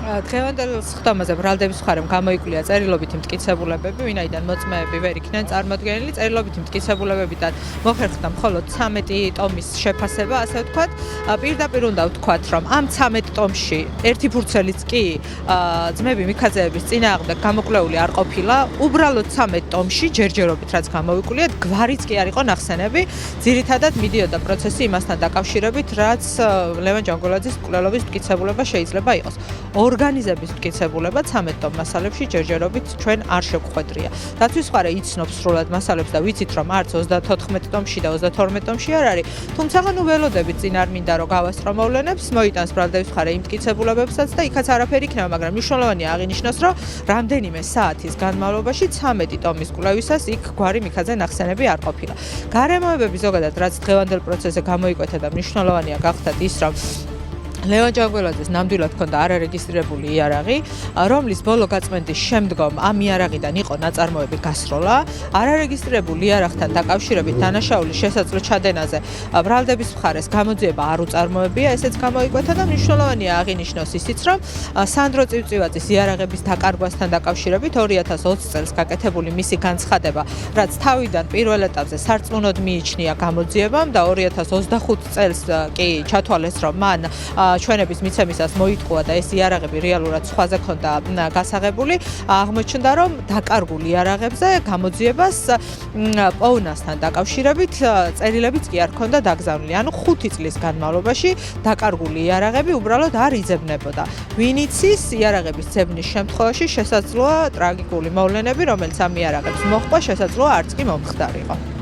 დღევანდელ სხდომაზე ბრალდების მხარემ გამოიკვლია წერილობითი მტკიცებულებები, ვინაიდან მოწმეები ვერ იქნენ წარმოდგენილი. წერილობითი მტკიცებულებებიდან მოხერხდა მხოლოდ 13 ტომის შეფასება, ასე ვთქვათ. პირდაპირ უნდა ვთქვათ, რომ ამ 13 ტომში ერთი ფურცელიც კი ძმები მიქაძეების წინააღმდეგ გამოკვლეული არ ყოფილა. უბრალოდ 13 ტომში ჯერჯერობით რაც გამოვიკვლიათ, გვარიც კი არ იყო ნახსენები. ძირითადად მიდიოდა პროცესი იმასთან დაკავშირებით, რაც ლევან ჯანგოლაძის მკვლელობის მტკიცებულება შეიძლება იყოს. ორგანიზების მტკიცებულება 13 ტომ მასალებში ჯერჯერობით ჩვენ არ შევხვედრია. დათვის მხარე იცნობს სრულად მასალებს და ვიცით, რომ არც 34 ტომში და 32 ტომში არ არის. თუმცა ნუ ველოდებით წინ არ მინდა რომ გავასწრო მოვლენებს, მოიტანს ბრალდების მხარე იმ მტკიცებულებებსაც და იქაც არაფერი იქნება, მაგრამ მნიშვნელოვანია აღინიშნოს, რომ რამდენიმე საათის განმავლობაში 13 ტომის კვლევისას იქ გვარი მიქაძე ნახსენები არ ყოფილა. გარემოებები ზოგადად რაც დღევანდელ პროცესზე გამოიკვეთა და მნიშვნელოვანია გახდათ ის, რომ ლევან ჯანგველაძეს ნამდვილად ჰქონდა არარეგისტრირებული იარაღი, რომლის ბოლო გაწმენდის შემდგომ ამ იარაღიდან იყო ნაწარმოები გასროლა. არარეგისტრირებულ იარაღთან დაკავშირებით დანაშაულის შესაძლო ჩადენაზე ბრალდების მხარეს გამოძიება არ უწარმოებია, ესეც გამოიკვეთა და მნიშვნელოვანია აღინიშნოს ისიც, რომ სანდრო წივწივაძის იარაღების დაკარგვასთან დაკავშირებით 2020 წელს გაკეთებული მისი განცხადება, რაც თავიდან პირველ ეტაპზე სარწმუნოდ მიიჩნია გამოძიებამ და 2025 წელს კი ჩათვალეს, რომ მან ჩვენების მიცემისას მოიტყუა და ეს იარაღები რეალურად სხვაზე ქონდა გასაღებული, აღმოჩნდა, რომ დაკარგული იარაღებზე გამოძიებას პოვნასთან დაკავშირებით წერილებიც კი არ ქონდა დაგზავნილი. ანუ 5 წლის განმავლობაში დაკარგული იარაღები უბრალოდ არ იძებნებოდა. ვინ იცის, იარაღების ძებნის შემთხვევაში შესაძლოა ტრაგიკული მოვლენები, რომელიც ამ იარაღებს მოჰყვა, შესაძლოა არც კი მომხდარიყო.